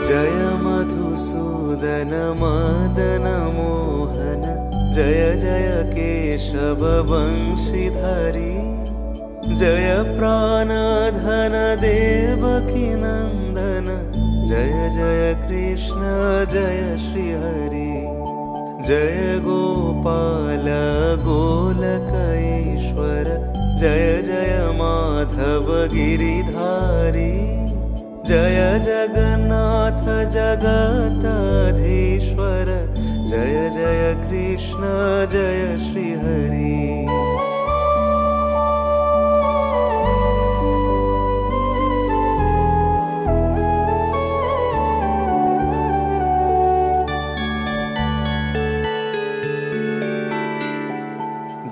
जय मधुसूदन मदन मोहन जय जय केशव वंशीधरी जय प्राणधन देवकी नंदन जय जय कृष्ण जय श्रीहरि जय गोपाल गोलक ईश्वर जय जय माधव गिरिधारी जय जगन्नाथ जगताधीश्वर जय जय कृष्ण जय श्रीहरि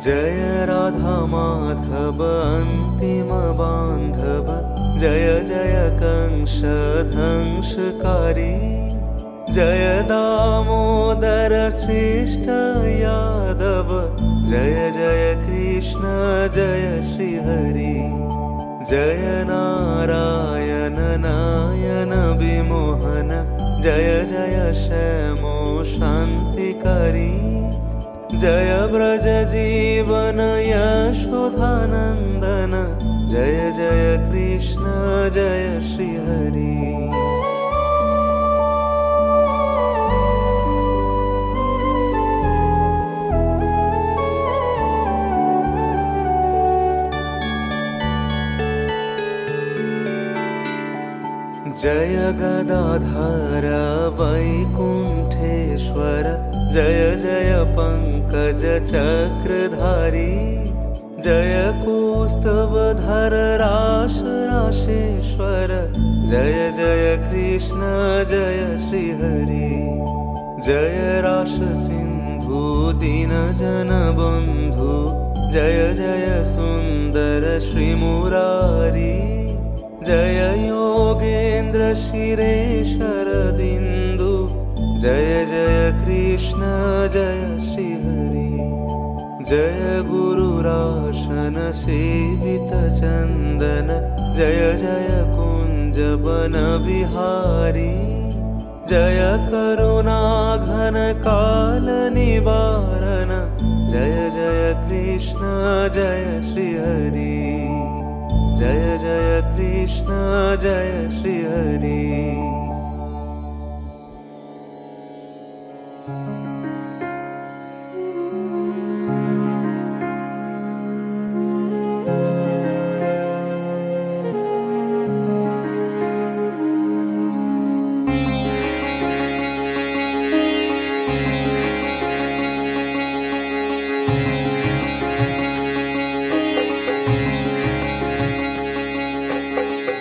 जय राधा माधव अंतिम बांधव जय जय कंस ध्वंसकारी जय दामोदर श्रेष्ठ यादव जय जय कृष्ण जय श्रीहरि जय नारायण नायन विमोहन जय जय श्यामो शांतिकारी जय ब्रज जीवन यशोधानंदन जय जय कृष्ण जय श्रीहरि जय गदाधर वैकुंठेश्वर जय जय पंकज चक्रधारी जय कौस्तुभधर राश राशेश्वर जय जय कृष्ण जय श्रीहरि जय राश सिंधु दीन जन बंधु जय जय सुंदर श्री मुरारी जय योगेन्द्र शिरेशरदिन्दु जय जय कृष्ण जय श्रीहरि जय गुरुराशन सेवित चंदन जय जय कुंज बन बिहारी जय करुणा घन काल निवारण जय जय कृष्ण जय श्रीहरि जय जय कृष्ण जय श्रीहरि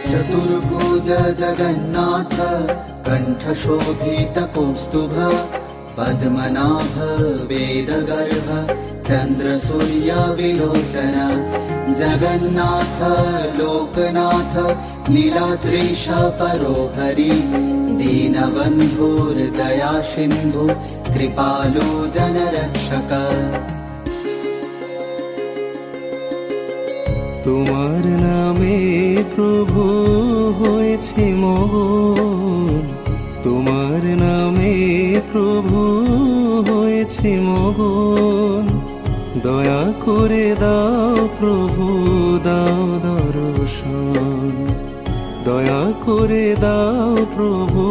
चतुर्भुज जगन्नाथ कंठशोभित कौस्तुभ पद्मनाभ वेदगर्भ चंद्रसूर्य विलोचन जगन्नाथ लोकनाथ नीलाद्रीश परोहरि दीनबन्धुर्दया सिन्धु कृपालु जनरक्षक তোমার নামে প্রভু হয়েছে মগন তোমার নামে প্রভু হয়েছে মগন দয়া করে দাও প্রভু দাও দর্শন দয়া করে দাও প্রভু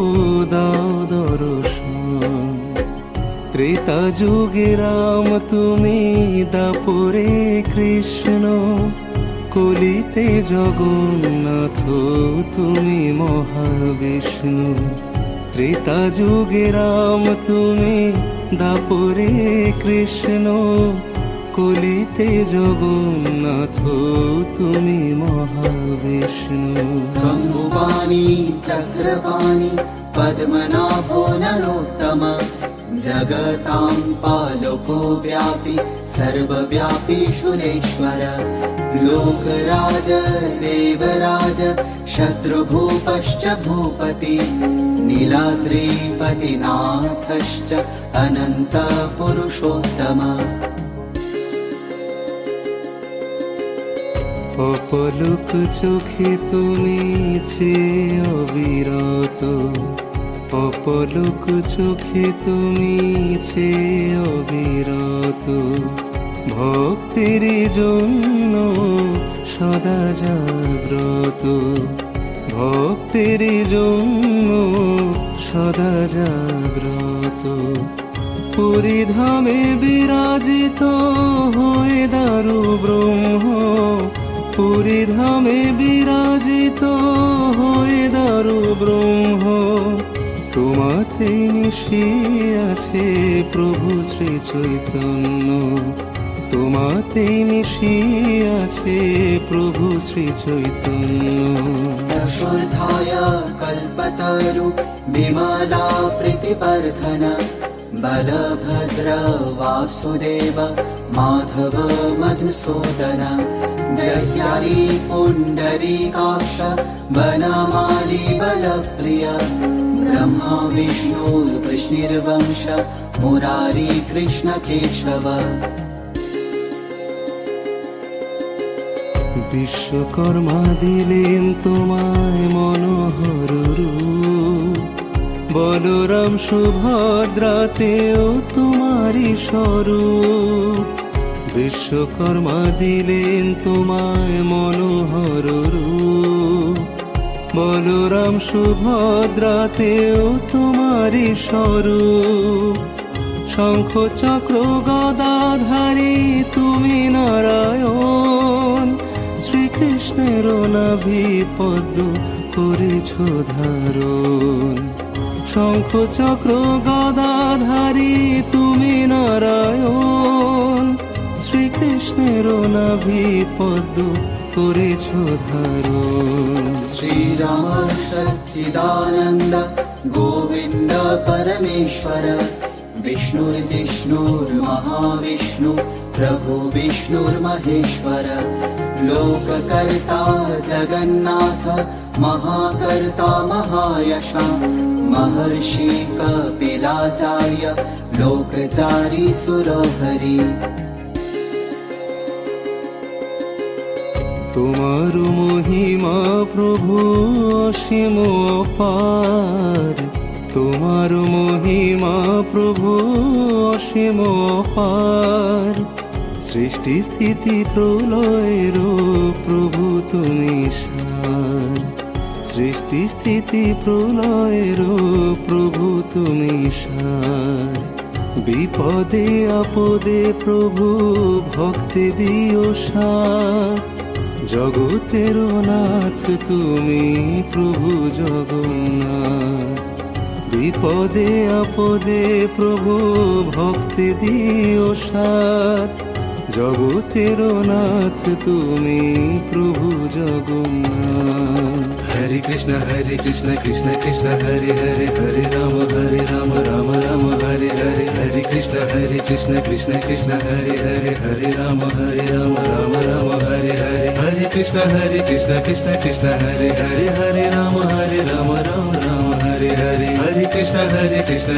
দাও দর্শন ত্রেতা যুগে রাম তুমি দাপরে কৃষ্ণ কলিতে জগন্নাথ তুমি মহাবিষ্ণু ত্রেতা যুগে রাম তুমি দাপরে কৃষ্ণ কলিতে জগন্নাথ তুমি মহাবিষ্ণু গঙ্গুবাণী চক্রপাণী পদ্মনাভো নরোত্তম जगतां पालको व्यापी सर्वव्यापी सुरेश्वर लोकराज देवराज शत्रुभूपश्च भूपति नीलाद्रिपतिनाथश्च अनन्त पुरुषोत्तम অপলক চোখে তুমি চেয়ে অবিরত অপলক চোখে তুমি চেয়ে অবিরত, ভক্তের জন্য সদা জাগ্রত, ভক্তের জন্য সদা জাগ্রত। পুরীধামে বিরাজিত হয়ে দারু ব্রহ্ম, পুরীধামে বিরাজিত হয়ে দারু ব্রহ্ম, তোমাতে মিশিয়ে আছে প্রভু শ্রী চৈতন্য, তোমাতে মিশিয়ে আছে প্রভু শ্রী চৈতন্য। दशोर्धाय कल्पतरु विमला प्रीतिवर्धन बलभद्र वासुदेव माधव मधुसूदन दयारी पुण्डरीकाक्ष वनमाली बलप्रिय ब्रह्मा विष्णुर्वृष्णिर्वंश मुरारी कृष्ण केशव। বিশ্বকর্মা দিলেন তোমায় মনোহর রূপ, বলরাম সুভদ্রাতেও তোমারই স্বরূপ। বিশ্বকর্মা দিলেন তোমায় মনোহর রূপ, বলরাম সুভদ্রাতেও তোমারই স্বরূপ। শঙ্খ চক্র গদাধারী তুমি নারায়ণ, শ্রীকৃষ্ণের নাভি পদ্ম করেছ ধারণ। শঙ্খ চক্র গদাধারী তুমি নারায়ণ, শ্রীকৃষ্ণের নাভি পদ্ম করেছ ধারণ। श्रीराम सच्चिदानन्द गोविन्द परमेश्वर विष्णुर्जिष्णुर्महाविष्णु प्रभु विष्णुर्महेश्वर लोककर्ता जगन्नाथ महाकर्ता महायशा महर्षि कपिलाचार्य लोकचारी सुरहरि। তোমার মহিমা প্রভু অসীম অপার, তোমার মহিমা প্রভু অসীম অপার। সৃষ্টি স্থিতি প্রলয়ের প্রভু তুমি সার, সৃষ্টি স্থিতি প্রলয়ের প্রভু তুমি সার। বিপদে আপদে প্রভু ভক্তি দিও সার, জগতের নাথ তুমি প্রভু জগন্নাথ। বিপদে আপদে প্রভু ভক্তি দিও সাথ, জগতের নাথ তুমি প্রভু জগন্নাথ। হরে কৃষ্ণ কৃষ্ণ কৃষ্ণ হরে হরে, হরে রাম রাম রাম হরে হরে। হরে কৃষ্ণ কৃষ্ণ কৃষ্ণ হরে হরে, হরে রাম রাম রাম হরে হরে। হরে কৃষ্ণ কৃষ্ণ কৃষ্ণ হরে হরে, হরে রাম রাম রাম হরে হরে। হরে কৃষ্ণ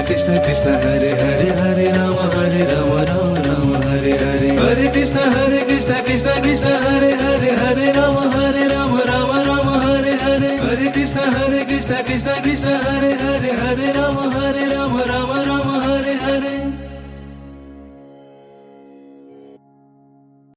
কৃষ্ণ কৃষ্ণ হরে হরে, হরে রাম রাম রাম হরে হরে। হরে কৃষ্ণ কৃষ্ণ কৃষ্ণ হরে হরে, হরে রাম রাম রাম হরে হরে। হরে কৃষ্ণ কৃষ্ণ কৃষ্ণ হরে হরে, হরে রাম